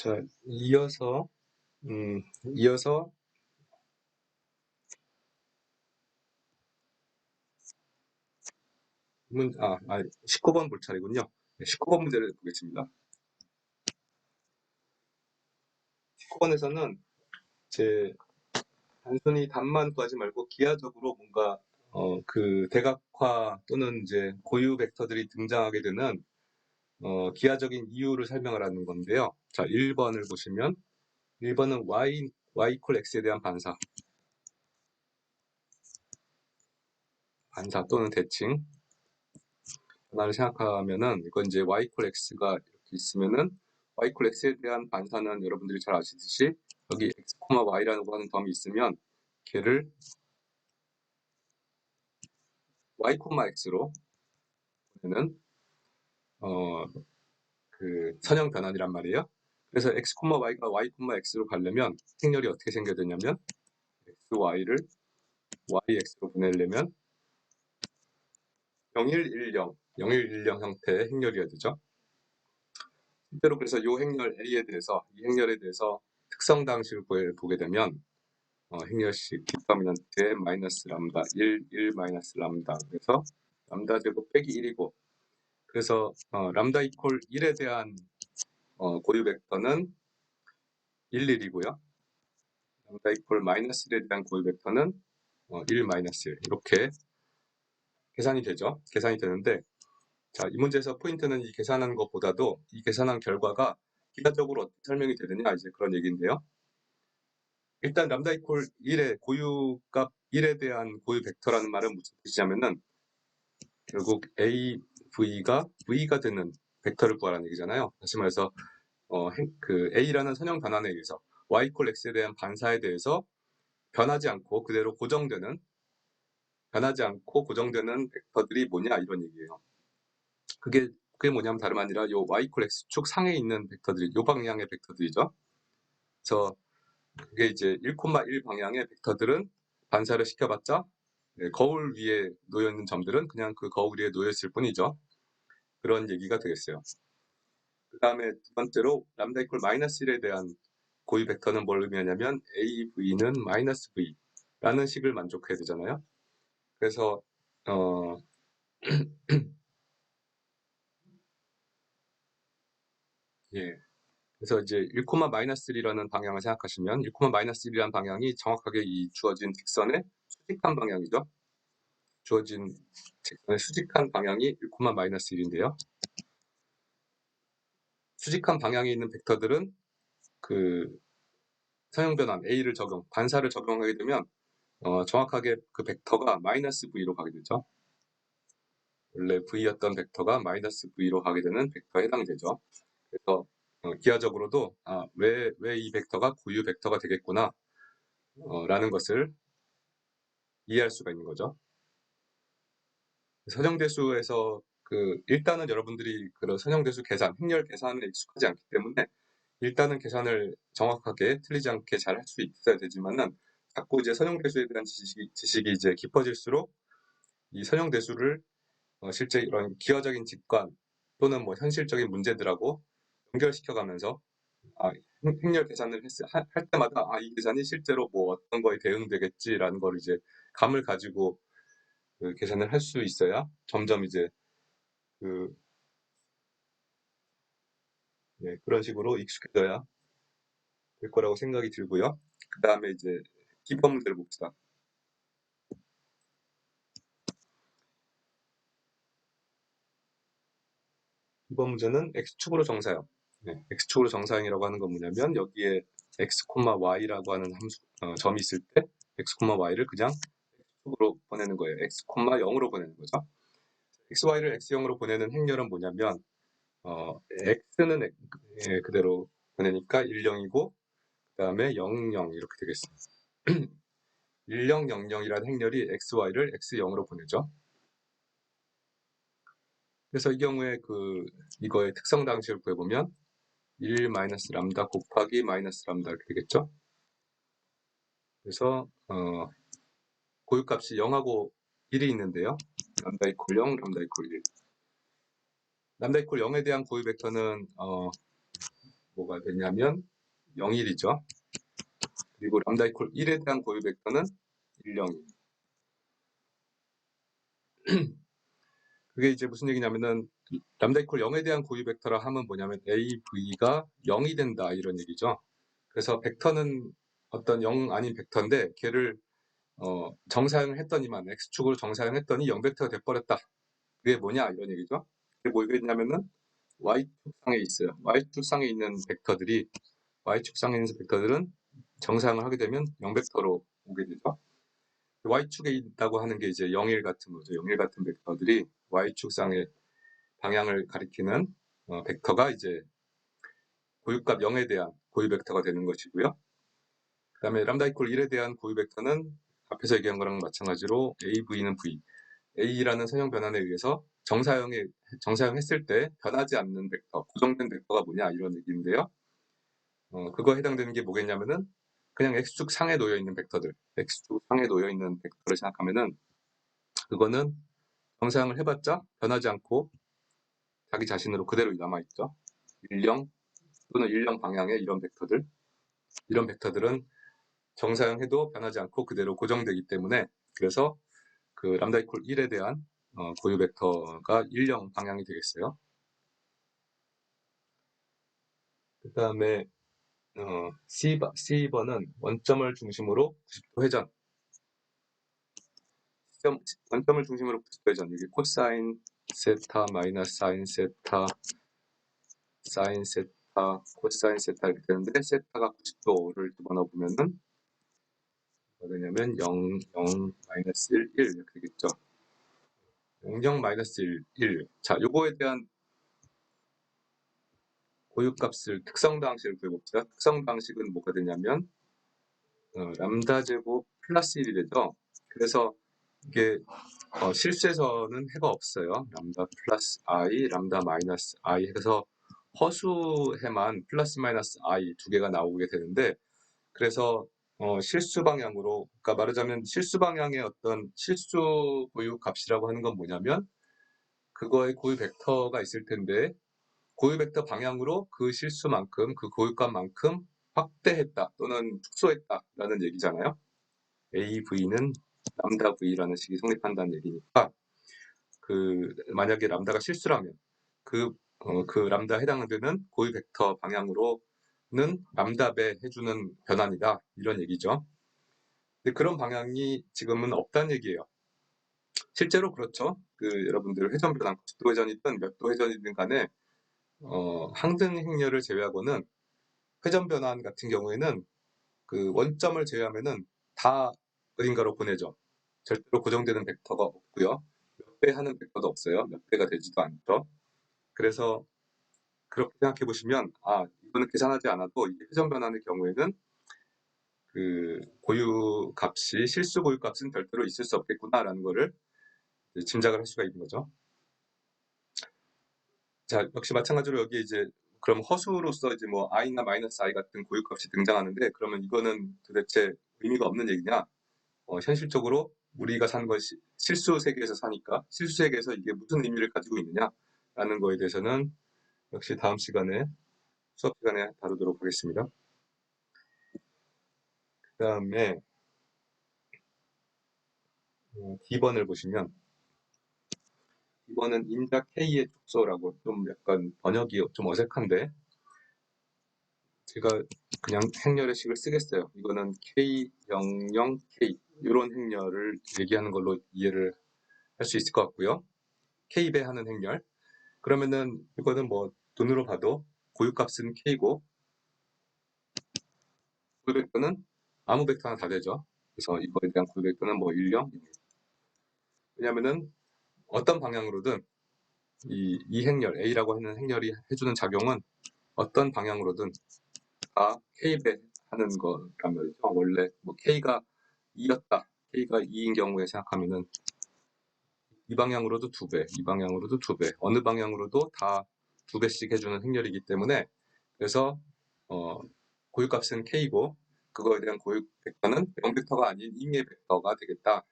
자, 이어서 19번 볼 차례군요. 19번 문제를 보겠습니다. 19번에서는 제 단순히 답만 구하지 말고 기하적으로 뭔가 그 대각화 또는 이제 고유 벡터들이 등장하게 되는 기하적인 이유를 설명하라는 건데요. 자, 1번을 보시면 1번은 y 이퀄 x에 대한 반사 또는 대칭 변화를 생각하면은 이건 이제 y 이퀄 x가 이렇게 있으면은 y 이퀄 x에 대한 반사는 여러분들이 잘 아시듯이 여기 x, y라고 하는 덤이 있으면 걔를 y, x로 보내는 그 선형 변환이란 말이에요. 그래서 x, y가 y, x로 가려면 행렬이 어떻게 생겨야 되냐면 x, y를 y, x로 보내려면 0110 형태의 행렬이어야 되죠. 실제로 그래서 이 행렬 A에 대해서 이 행렬에 대해서 특성 방식을 보게 되면 행렬식 디터미넌트에 마이너스 람다 1 마이너스 람다 그래서 람다 제곱 빼기 1이고 그래서 람다 이퀄 1에 대한 고유 벡터는 1, 1이고요. 람다 이퀄 마이너스 1에 대한 고유 벡터는 1 마이너스 1 이렇게 계산이 되죠. 계산이 되는데 자, 이 문제에서 포인트는 이 계산하는 것보다도 이 계산한 결과가 기하적으로 어떻게 설명이 되느냐 이제 그런 얘기인데요. 일단 람다 이퀄 1의 고유값 1에 대한 고유 벡터라는 말은 무슨 뜻이냐면은 결국 AV가 V가 되는 벡터를 구하라는 얘기잖아요. 다시 말해서 그 A라는 선형 변환에 의해서 Y 이퀄 X에 대한 반사에 대해서 변하지 않고 고정되는 벡터들이 뭐냐 이런 얘기예요. 그게 뭐냐면 다름 아니라 요 Y 이퀄 X축 상에 있는 벡터들이 요 방향의 벡터들이죠. 그래서 그게 이제 1,1 방향의 벡터들은 반사를 시켜봤자 거울 위에 놓여있는 점들은 그냥 그 거울 위에 놓여있을 뿐이죠. 그런 얘기가 되겠어요. 그 다음에 두 번째로 람다 이퀄 마이너스 1에 대한 고유 벡터는 뭘 의미하냐면 AV는 마이너스 V라는 식을 만족해야 되잖아요. 그래서 예. 그래서 이제 1, 마이너스 1이라는 방향을 생각하시면 1, 마이너스 1이라는 방향이 정확하게 이 주어진 직선의 수직한 방향이죠. 주어진 직선의 수직한 방향이 1, 마이너스 1인데요. 수직한 방향에 있는 벡터들은 그 선형 변환 A를 반사를 적용하게 되면 정확하게 그 벡터가 마이너스 V로 가게 되죠. 원래 V였던 벡터가 마이너스 V로 가게 되는 벡터에 해당이 되죠. 그래서 기하적으로도 왜 이 벡터가 고유 벡터가 되겠구나 라는 것을 이해할 수가 있는 거죠. 선형대수에서 일단은 여러분들이 그런 선형대수 계산, 행렬 계산에 익숙하지 않기 때문에 일단은 계산을 정확하게 틀리지 않게 잘 할 수 있어야 되지만은 자꾸 이제 선형대수에 대한 지식이 이제 깊어질수록 이 선형대수를 실제 이런 기하적인 직관 또는 뭐 현실적인 문제들하고 연결시켜가면서 행렬 계산을 할 때마다 이 계산이 실제로 뭐 어떤 거에 대응되겠지라는 걸 이제 감을 가지고 그 계산을 할 수 있어야 점점 이제 그런 식으로 익숙해져야 될 거라고 생각이 들고요. 그 다음에 이제 기본 문제를 봅시다. 이번 문제는 x축으로 정사형. x축으로 정사형이라고 하는 건 뭐냐면 여기에 x, y라고 하는 점이 있을 때 x, y를 그냥 x축으로 보내는 거예요. x, 0으로 보내는 거죠. x, y를 x0으로 보내는 행렬은 뭐냐면 x는 그대로 보내니까 1, 0이고 그 다음에 0, 0 이렇게 되겠습니다. 1, 0, 0, 0이라는 행렬이 x, y를 x0으로 보내죠. 그래서 이 경우에 이거의 특성 당식을 구해보면 1 마이너스 람다 곱하기 마이너스 람다 이렇게 되겠죠. 그래서 고유값이 0하고 1이 있는데요. 람다 이퀄 0, 람다 이퀄 1. 람다 이퀄 0에 대한 고유 벡터는 뭐가 되냐면 0, 1이죠. 그리고 람다 이퀄 1에 대한 고유 벡터는 1, 0. 그게 이제 무슨 얘기냐면은 람다 이퀄 0에 대한 고유 벡터라 하면 뭐냐면 AV가 0이 된다 이런 얘기죠. 그래서 벡터는 어떤 0 아닌 벡터인데 걔를 정사형을 했더니만 x축으로 정사형했더니 0벡터가 돼버렸다. 그게 뭐냐 이런 얘기죠. 그게 뭐겠냐면은 y축상에 있어요. y축상에 있는 벡터들이 y축상에 있는 벡터들은 정사형을 하게 되면 0벡터로 오게 되죠. y축에 있다고 하는 게 이제 0일 같은 거죠. 0일 같은 벡터들이 y축상의 방향을 가리키는 벡터가 이제 고유값 0에 대한 고유 벡터가 되는 것이고요. 그 다음에 람다 이퀄 1에 대한 고유 벡터는 앞에서 얘기한 거랑 마찬가지로 AV는 V, A라는 선형 변환에 의해서 정사형했을 때 변하지 않는 벡터, 고정된 벡터가 뭐냐 이런 얘기인데요. 그거 해당되는 게 뭐겠냐면은 그냥 x축 상에 놓여 있는 벡터들, x축 상에 놓여 있는 벡터를 생각하면은 그거는 정사형을 해봤자 변하지 않고 자기 자신으로 그대로 남아있죠. 1령 또는 1령 방향의 이런 벡터들은 정사형해도 변하지 않고 그대로 고정되기 때문에 그래서 그 람다 이퀄 1에 대한 고유 벡터가 1령 방향이 되겠어요. 그 다음에 C번은 원점을 중심으로 90도 회전. 원점을 중심으로 90도 회전. 이게 코사인 세타 마이너스 사인 세타 사인 세타 코사인 세타 이렇게 되는데 세타가 90도를 집어넣어 보면은 뭐가 되냐면 0, 0, 마이너스 1, 1 이렇게 되겠죠. 0, 0, 마이너스 1, 1. 자, 요거에 대한 고유값을 특성 방식을 구해봅시다. 특성 방식은 뭐가 되냐면 람다 제곱 플러스 1이 되죠. 그래서 이게 실수에서는 해가 없어요. 람다 플러스 i, 람다 마이너스 i 해서 허수해만 플러스 마이너스 i 두 개가 나오게 되는데 그래서 실수 방향으로 그러니까 말하자면 실수 방향의 어떤 실수 고유 값이라고 하는 건 뭐냐면 그거의 고유 벡터가 있을 텐데 고유 벡터 방향으로 그 실수만큼 그 고유값만큼 확대했다 또는 축소했다라는 얘기잖아요. AV는 람다 V라는 식이 성립한다는 얘기니까 만약에 람다가 실수라면 그 람다 해당되는 고유 벡터 방향으로는 람다 배 해주는 변환이다 이런 얘기죠. 근데 그런 방향이 지금은 없다는 얘기예요. 실제로 그렇죠. 여러분들 회전 변환 90도 회전이든 몇 도 회전이든 간에 항등 행렬을 제외하고는 회전 변환 같은 경우에는 그 원점을 제외하면은 다 어딘가로 보내죠. 절대로 고정되는 벡터가 없고요. 몇 배 하는 벡터도 없어요. 몇 배가 되지도 않죠. 그래서 그렇게 생각해 보시면 이거는 계산하지 않아도 이 회전 변환의 경우에는 그 고유 값이 실수 고유 값은 별도로 있을 수 없겠구나라는 거를 짐작을 할 수가 있는 거죠. 자, 역시 마찬가지로 여기 이제 그럼 허수로서 이제 뭐 i나 마이너스 i 같은 고유 값이 등장하는데 그러면 이거는 도대체 의미가 없는 얘기냐? 현실적으로 우리가 산 것이 실수 세계에서 사니까 실수 세계에서 이게 무슨 의미를 가지고 있느냐라는 거에 대해서는 역시 다음 시간에 수업 시간에 다루도록 하겠습니다. 그 다음에 D번을 보시면 D번은 인자 K의 축소라고 좀 약간 번역이 좀 어색한데 제가 그냥 행렬의 식을 쓰겠어요. 이거는 K00K 이런 행렬을 얘기하는 걸로 이해를 할 수 있을 것 같고요. K배 하는 행렬 그러면은 이거는 뭐 눈으로 봐도 고유값은 K고 고유 벡터는 아무 벡터 하나 다 되죠. 그래서 이거에 대한 고유 벡터는 뭐 1, 0 왜냐면은 어떤 방향으로든 이 행렬 A라고 하는 행렬이 해주는 작용은 어떤 방향으로든 다 K배 하는 거란 말이죠. 원래 뭐 K가 2였다. K가 2인 경우에 생각하면은 이 방향으로도 2배, 이 방향으로도 2배, 어느 방향으로도 다 2배씩 해주는 행렬이기 때문에 그래서 고유값은 K고 그거에 대한 고유 벡터는 0벡터가 아닌 임의 벡터가 되겠다.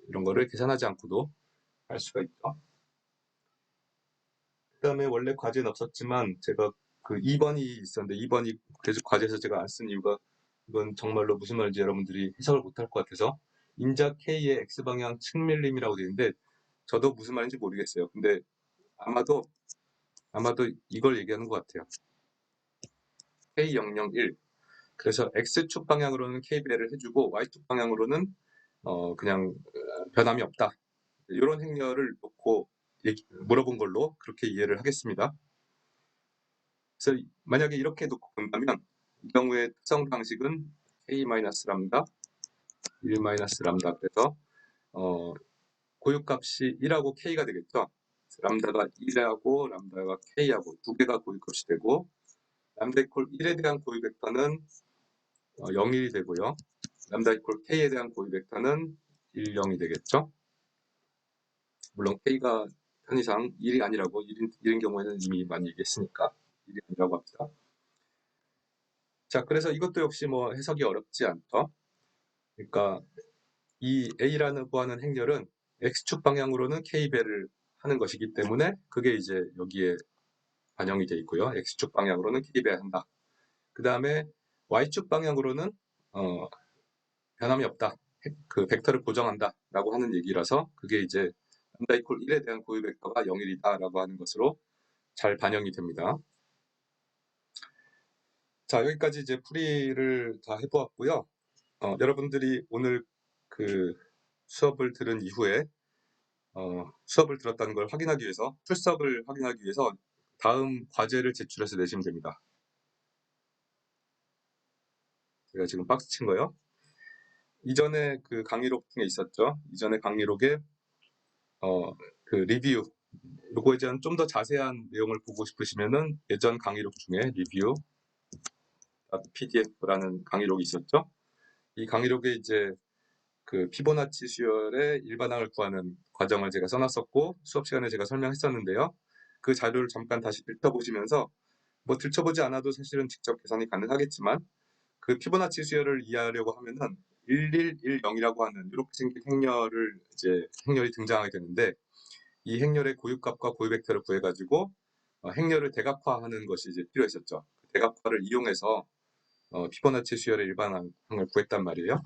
이런 거를 계산하지 않고도 할 수가 있죠. 그 다음에 원래 과제는 없었지만 제가 그 2번이 있었는데 2번이 계속 과제에서 제가 안 쓴 이유가 이건 정말로 무슨 말인지 여러분들이 해석을 못할 것 같아서 인자 K의 X방향 측밀림이라고 되어 있는데 저도 무슨 말인지 모르겠어요. 근데 아마도 이걸 얘기하는 것 같아요. K001 그래서 X축 방향으로는 K배를 해주고 Y축 방향으로는 그냥 변함이 없다. 이런 행렬을 놓고 물어본 걸로 그렇게 이해를 하겠습니다. 그래서 만약에 이렇게 놓고 본다면 이 경우에 특성 방식은 K-람다 1-람다 그래서 고유값이 1하고 K가 되겠죠. 람다가 1하고 람다가 K하고 두 개가 고유값이 되고 람다 이퀄 1에 대한 고유 벡터는 0, 1이 되고요. 람다 이퀄 K에 대한 고유 벡터는 1, 0이 되겠죠. 물론 K가 편의상 1이 아니라고 1인 경우에는 이미 많이 얘기했으니까 1이 아니라고 합니다. 자, 그래서 이것도 역시 뭐 해석이 어렵지 않죠. 그러니까 이 A라는 구하는 행렬은 X축 방향으로는 K배를 하는 것이기 때문에 그게 이제 여기에 반영이 되어 있고요. X축 방향으로는 K배 한다. 그 다음에 Y축 방향으로는 변함이 없다. 그 벡터를 고정한다 라고 하는 얘기라서 그게 이제 람다 이퀄 1에 대한 고유 벡터가 0, 1이다 라고 하는 것으로 잘 반영이 됩니다. 자, 여기까지 이제 풀이를 다 해보았고요. 여러분들이 오늘 그 수업을 들은 이후에 수업을 들었다는 걸 확인하기 위해서 출석을 확인하기 위해서 다음 과제를 제출해서 내시면 됩니다. 제가 지금 박스 친 거요. 이전에 그 강의록 중에 있었죠. 이전에 강의록에 그 리뷰 요거에 대한 좀 더 자세한 내용을 보고 싶으시면은 예전 강의록 중에 리뷰 PDF라는 강의록이 있었죠. 이 강의록에 이제 그 피보나치 수열의 일반항을 구하는 과정을 제가 써놨었고 수업 시간에 제가 설명했었는데요. 그 자료를 잠깐 다시 들춰보시면서 뭐 들춰보지 않아도 사실은 직접 계산이 가능하겠지만 그 피보나치 수열을 이해하려고 하면은 1110이라고 하는 이렇게 생긴 행렬이 등장하게 되는데 이 행렬의 고유값과 고유 벡터를 구해가지고 행렬을 대각화하는 것이 이제 필요했었죠. 그 대각화를 이용해서 피보나치 수열의 일반항을 구했단 말이에요.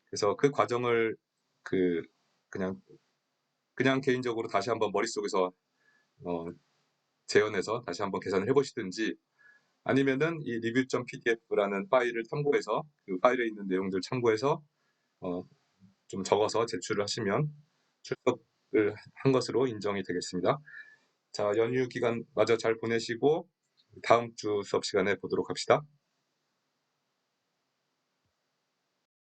그래서 그 과정을 그 그냥 개인적으로 다시 한번 머릿속에서 재현해서 다시 한번 계산을 해보시든지 아니면은 이 review.pdf라는 파일을 참고해서 그 파일에 있는 내용들 참고해서 좀 적어서 제출을 하시면 출석을 한 것으로 인정이 되겠습니다. 자, 연휴 기간 마저 잘 보내시고 다음 주 수업 시간에 보도록 합시다.